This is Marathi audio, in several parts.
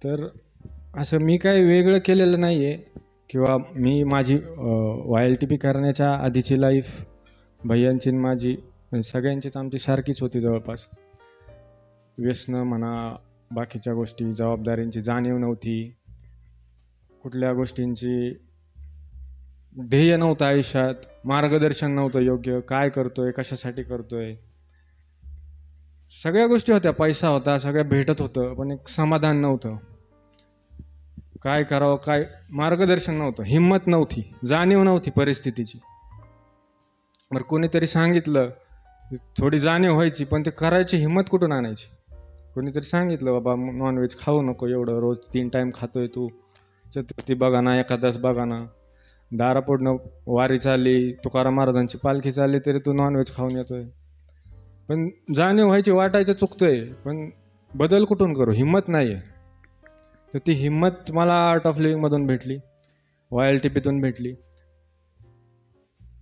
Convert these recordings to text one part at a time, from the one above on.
तर असं मी काही वेगळं केलेलं नाही आहे किंवा मी माझी YLTP करण्याच्या आधीची लाईफ भैयांची आणि माझी सगळ्यांचीच आमची सारखीच होती जवळपास. व्यसनं म्हणा, बाकीच्या गोष्टी, जबाबदारींची जाणीव नव्हती, कुठल्या गोष्टींची ध्येय नव्हतं आयुष्यात, मार्गदर्शन नव्हतं योग्य, काय करतोय, कशासाठी करतोय. सगळ्या गोष्टी होत्या, पैसा होता, सगळ्या भेटत होतं, पण एक समाधान नव्हतं. काय करावं, काय मार्गदर्शन नव्हतं, हिंमत नव्हती, जाणीव नव्हती परिस्थितीची. बरं कोणीतरी सांगितलं, थोडी जाणीव व्हायची, पण ते करायची हिंमत कुठून आणायची. कोणीतरी सांगितलं बाबा नॉनव्हेज खाऊ नको एवढं, रोज 3 टाईम खातोय तू, चतुर्थी बघा ना, एकादश बघा ना, दारापुढनं वारी चालली, तुकाराम महाराजांची पालखी चालली तरी तू नॉनव्हेज खाऊन येतोय. पण जाणीव व्हायची, वाटायचं चुकतोय, पण बदल कुठून करू, हिंमत नाही आहे. तर ती हिंमत मला आर्ट ऑफ लिव्हिंगमधून भेटली, YLTPतून भेटली.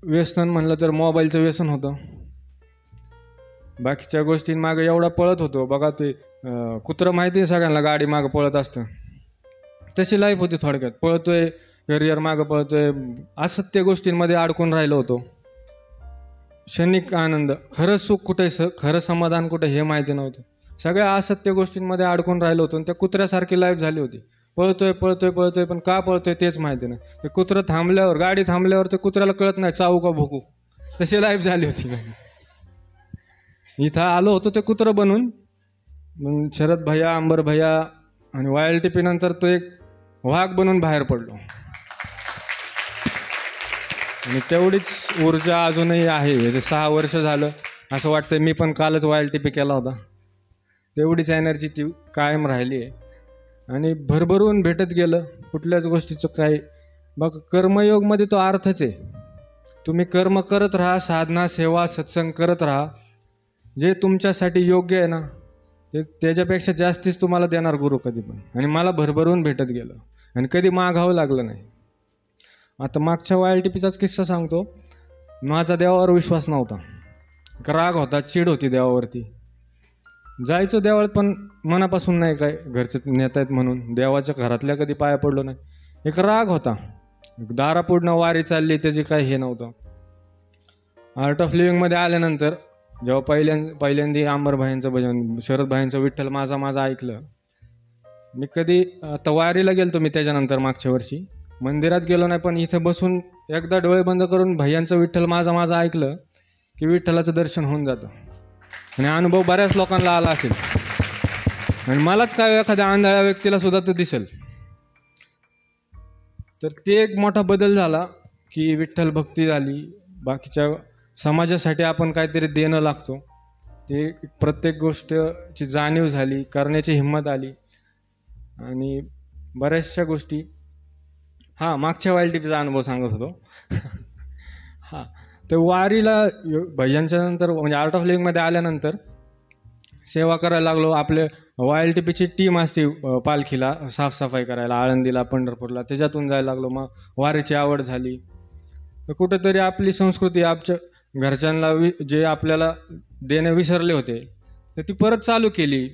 व्यसन म्हणलं तर मोबाईलचं व्यसन होतं, बाकीच्या गोष्टींमागं एवढा पळत होतो. बघा ते कुत्रं माहिती आहे सगळ्यांना, गाडी मागं पळत असतं, तशी लाईफ होती थोडक्यात. पळतोय, करिअर मागं पळतोय, असत्य गोष्टींमध्ये अडकून राहिलो होतो. क्षणिक आनंद, खरं सुख कुठे, खरं समाधान कुठे हे माहिती नव्हतं. सगळ्या असत्य गोष्टींमध्ये अडकून राहिलो होतो आणि त्या कुत्र्यासारखी लाईफ झाली होती. पळतोय पळतोय पळतोय, पण का पळतोय तेच माहिती नाही. ते कुत्रं थांबल्यावर, गाडी थांबल्यावर ते कुत्र्याला कळत नाही चावू का भुकू, तशी लाईफ झाली होती. इथं आलो होतो ते कुत्रं बनून, मग शरद भैया, अंबर भैया आणि YLTP नंतर तो एक वाघ बनून बाहेर पडलो. आणि तेवढीच ऊर्जा अजूनही आहे. 6 वर्ष झालं, असं वाटतं मी पण कालच YLTP केला होता. तेवढीच एनर्जी ती कायम राहिली आहे आणि भरभरून भेटत गेलं. कुठल्याच गोष्टीचं काय, बघ कर्मयोगमध्ये तो अर्थच आहे. तुम्ही कर्म करत राहा, साधना, सेवा, सत्संग करत राहा. जे तुमच्यासाठी योग्य आहे ना, ते त्याच्यापेक्षा जास्तीच तुम्हाला देणार गुरु कधी पण. आणि मला भरभरून भेटत गेलं आणि कधी मागावं लागलं नाही. आता मागच्या YLTPचाच किस्सा सांगतो. माझा देवावर विश्वास नव्हता, राग होता, चिड होती देवावरती. जायचो देवाळात पण मनापासून नाही, काय घरचे नेत आहेत म्हणून, देवाच्या घरातल्या कधी पाया पडलो नाही. एक राग होता, दारापुढनं वारी चालली त्याची काय हे नव्हतं. आर्ट ऑफ लिव्हिंगमध्ये आल्यानंतर जेव्हा पहिल्यांदा अंबर भाईंचं भजन, शरद भाईंचं विठ्ठल माझा माझा ऐकलं. मी कधी आता वारीला गेलतो मी त्याच्यानंतर मागच्या वर्षी, मंदिरात गेलो नाही, पण इथं बसून एकदा डोळे बंद करून भैयांचं विठ्ठल माझा माझा ऐकलं की विठ्ठलाचं दर्शन होऊन जातं. आणि अनुभव बऱ्याच लोकांना आला असेल आणि मलाच काय एखाद्या आंधळ्या व्यक्तीला सुद्धा तो दिसेल. तर ते एक मोठा बदल झाला की विठ्ठल भक्ती झाली, बाकीच्या समाजासाठी आपण काहीतरी देणं लागतो, ते प्रत्येक गोष्टची जाणीव झाली, करण्याची हिंमत आली. आणि बऱ्याचशा गोष्टी, हां मागच्या YLTPचा अनुभव सांगत होतो. हां, तर वारीला भैयांच्या नंतर म्हणजे आर्ट ऑफ लिव्हिंगमध्ये आल्यानंतर सेवा करायला लागलो. आपले YLTPची टीम असते पालखीला साफसफाई करायला, आळंदीला, पंढरपूरला, त्याच्यातून जायला लागलो. मग वारीची आवड झाली. तर कुठेतरी आपली संस्कृती, आमच्या घरच्यांना जे आपल्याला देणं विसरले होते, तर ती परत चालू केली.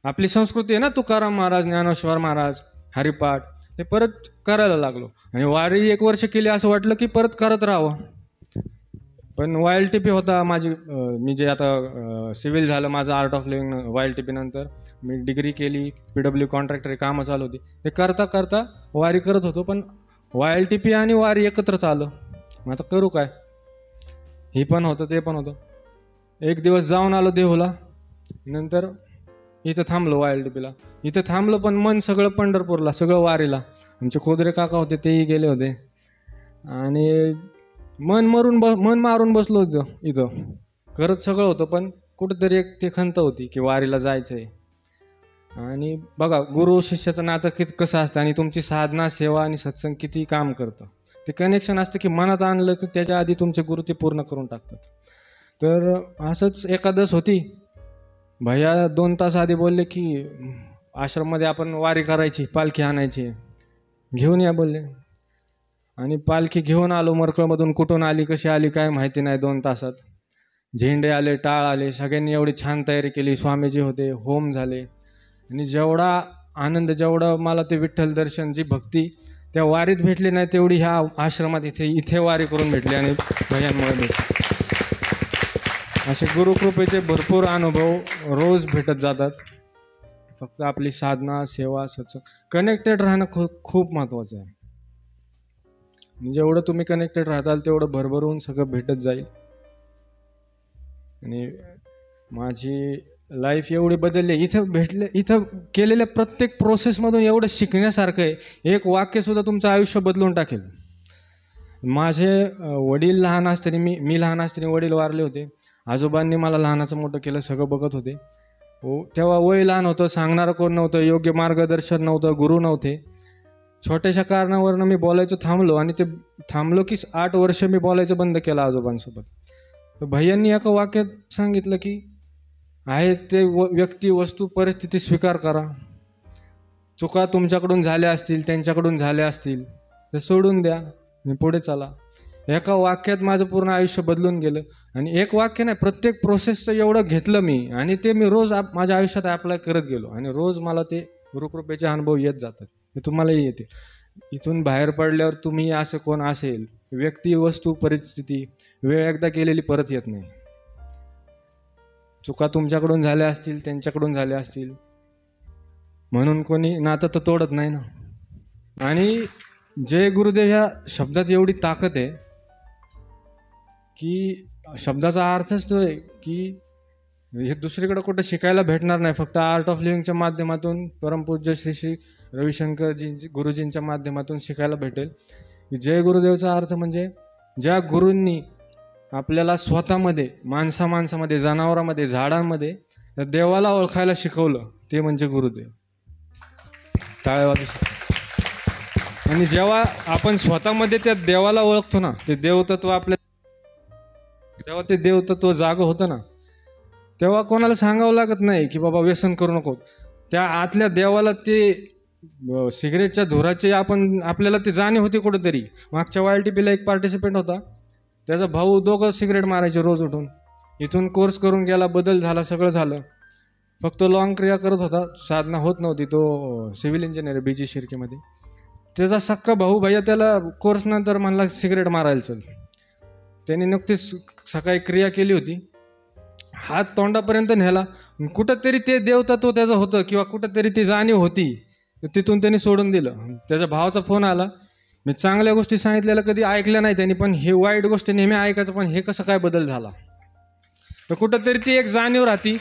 आपली संस्कृती आहे ना, तुकाराम महाराज, ज्ञानेश्वर महाराज, हरिपाठ, हे परत करायला लागलो. आणि वारी 1 वर्ष केली, असं वाटलं की परत करत राहावं. पण YLTP होता माझी, मी जे आता सिव्हिल झालं माझं आर्ट ऑफ लिव्हिंग YLTP नंतर, मी डिग्री केली, PW कॉन्ट्रॅक्टर कामं चालू होती. ते करता करता वारी करत होतो, पण YLTP आणि वारी एकत्रच आलं. मग आता करू काय, हे पण होतं ते पण होतं. एक दिवस जाऊन आलो देहूला, नंतर इथं थांबलो YLTPला. इथं थांबलो पण मन सगळं पंढरपूरला, सगळं वारीला. आमचे खोदरे काका होते तेही गेले होते आणि मन मारून बसलो होतो इथं. करत सगळं होतं, पण कुठंतरी एक ते खंत होती की वारीला जायचं आहे. आणि बघा गुरु शिष्याचं नातं कसं असतं आणि तुमची साधना, सेवा आणि सत्संग किती काम करतं, ते कनेक्शन असतं की मनात आणलं तर त्याच्या आधी तुमचे गुरु ते पूर्ण करून टाकतात. तर असंच एकादश होती, भैया 2 तास आधी बोलले की आश्रममध्ये आपण वारी करायची, पालखी आणायची, घेऊन या बोलले. आणि पालखी घेऊन आलो. मरकळमधून कुठून आली, कशी आली काय माहिती नाही. 2 तासात झेंडे आले, टाळ आले, सगळ्यांनी एवढी छान तयारी केली. स्वामीजी होते, होम झाले आणि जेवढा आनंद जेवढा मला ते विठ्ठल दर्शन, जी भक्ती त्या वारीत भेटली नाही तेवढी ह्या आश्रमात इथे वारी करून भेटली आणि भयांमुळे भेटली. असे गुरुकृपेचे भरपूर अनुभव रोज भेटत जातात. फक्त आपली साधना, सेवा, सत्संग, कनेक्टेड राहणं खूप महत्त्वाचं आहे. जेवढं तुम्ही कनेक्टेड राहताल तेवढं भरभरून सगळं भेटत जाईल. आणि माझी लाईफ एवढी बदलली, इथं केलेल्या प्रत्येक प्रोसेसमधून एवढं शिकण्यासारखं आहे. एक वाक्यसुद्धा तुमचं आयुष्य बदलून टाकेल. माझे वडील लहान असताना, मी लहान असताना वडील वारले होते. आजोबांनी मला लहानाचं मोठं केलं, सगळं बघत होते. हो, तेव्हा वय लहान होतं, सांगणारं कोण नव्हतं, योग्य मार्गदर्शन नव्हतं, गुरु नव्हते. छोट्याशा कारणावरनं मी बोलायचं थांबलो आणि ते थांबलो की 8 वर्ष मी बोलायचं बंद केलं आजोबांसोबत. तर भैयांनी एका वाक्यात सांगितलं की आहे ते व्यक्ती, वस्तू, परिस्थिती स्वीकार करा. चुका तुमच्याकडून झाल्या असतील, त्यांच्याकडून झाल्या असतील, ते सोडून द्या आणि पुढे चला. एका वाक्यात माझं पूर्ण आयुष्य बदलून गेलं. आणि एक वाक्य नाही, प्रत्येक प्रोसेसचं एवढं घेतलं मी आणि ते मी रोज माझ्या आयुष्यात अप्लाय करत गेलो आणि रोज मला ते गुरुकृपेचे अनुभव येत जातात. ते तुम्हालाही येते. इथून बाहेर पडल्यावर तुम्ही असं कोण असेल, व्यक्ती, वस्तू, परिस्थिती वेळ एकदा केलेली परत येत नाही. चुका तुमच्याकडून झाल्या असतील, त्यांच्याकडून झाल्या असतील, म्हणून कोणी नातं तर तोडत नाही ना. आणि जय गुरुदेव ह्या शब्दात एवढी ताकद आहे की शब्दाचा अर्थच तो आहे की हे दुसरीकडे कुठं शिकायला भेटणार नाही. फक्त आर्ट ऑफ लिव्हिंगच्या माध्यमातून, परमपूज्य श्री श्री रविशंकरजी गुरुजींच्या माध्यमातून शिकायला भेटेल. जय गुरुदेवचा अर्थ म्हणजे ज्या गुरूंनी आपल्याला स्वतःमध्ये, माणसामध्ये, जनावरांमध्ये, झाडांमध्ये देवाला ओळखायला शिकवलं, ते म्हणजे गुरुदेव. टाळ्या वाजू. आणि जेव्हा आपण स्वतःमध्ये त्या देवाला ओळखतो ना, ते देवतत्व जेव्हा ते देवतत्व जागं होतं ना, तेव्हा कोणाला सांगावं लागत नाही की बाबा व्यसन करू नको. त्या आतल्या देवाला ते सिगरेटच्या धुराची आपल्याला ती जाणीव होती कुठंतरी. मागच्या YLTPला एक पार्टिसिपेंट होता, त्याचा भाऊ, दोघं सिगरेट मारायचे रोज उठून. इथून कोर्स करून गेला, बदल झाला, सगळं झालं. फक्त लॉंग क्रिया करत होता, साधना होत नव्हती. तो सिव्हिल इंजिनियर BG शिर्केमध्ये. त्याचा सक्का भाऊ भैया त्याला कोर्स नंतर म्हणला सिगरेट मारायला चल. त्याने नुकतीच सकाळी क्रिया केली होती, हात तोंडापर्यंत नेला. कुठंतरी ते देवतत्व त्याचं होतं किंवा कुठंतरी ती जाणीव होती, तिथून त्यांनी सोडून दिलं. त्याच्या भावाचा फोन आला, मी चांगल्या गोष्टी सांगितलेल्या कधी ऐकल्या नाही त्यांनी, पण हे वाईट गोष्टी नेहमी ऐकायचं, पण हे कसं काय बदल झाला. तर कुठंतरी ती एक जाणीव राहती.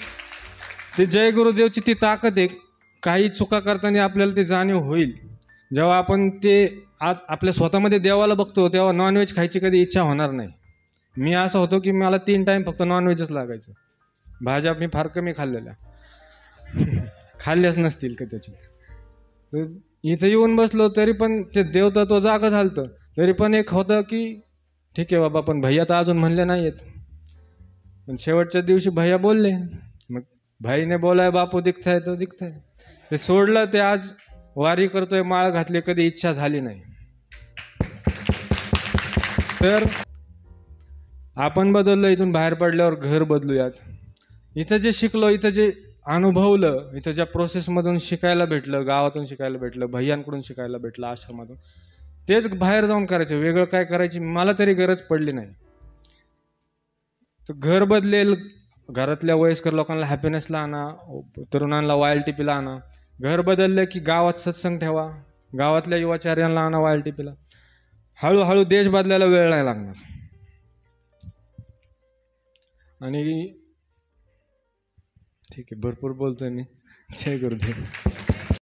ते जय गुरुदेवची ती ताकद आहे. काही चुका करताना आपल्याला ती जाणीव होईल. जेव्हा आपण ते आपल्या स्वतःमध्ये देवाला बघतो, तेव्हा नॉनव्हेज खायची कधी इच्छा होणार नाही. मी असं होतो की मला 3 टाईम फक्त नॉनव्हेजच लागायचं. भाज्या मी फार कमी खाल्लेल्या, खाल्ल्याच नसतील का त्याच्या. तर इथं येऊन बसलो तरी पण ते देवतत्व जागं झालं. तरी पण एक होतं की ठीक आहे बाबा, पण भैया तर अजून म्हणले नाही आहेत. पण शेवटच्या दिवशी भैया बोलले. मग भाईने बोलाय बापू दिखताय तो दिखताय. ते सोडलं, ते आज वारी करतोय, माळ घातली, कधी इच्छा झाली नाही. तर आपण बदललो, इथून बाहेर पडल्यावर घर बदलूयात. इथं जे शिकलो, इथं जे अनुभवलं, इथं ज्या प्रोसेसमधून शिकायला भेटलं, गावातून शिकायला भेटलं, भैयांकडून शिकायला भेटलं, आश्रमातून, तेच बाहेर जाऊन करायचं. वेगळं काय करायची मला तरी गरज पडली नाही. तर घर बदलेल, घरातल्या वयस्कर लोकांना हॅपीनेसला आणा, तरुणांना YLTPला आणा. घर बदललं की गावात सत्संग ठेवा, गावातल्या युवाचार्यांना आणा YLTPला. हळूहळू देश बदलायला वेळ नाही लागणार. आणि ठीक आहे, भरपूर बोलतोय मी. जय गुरुदेव.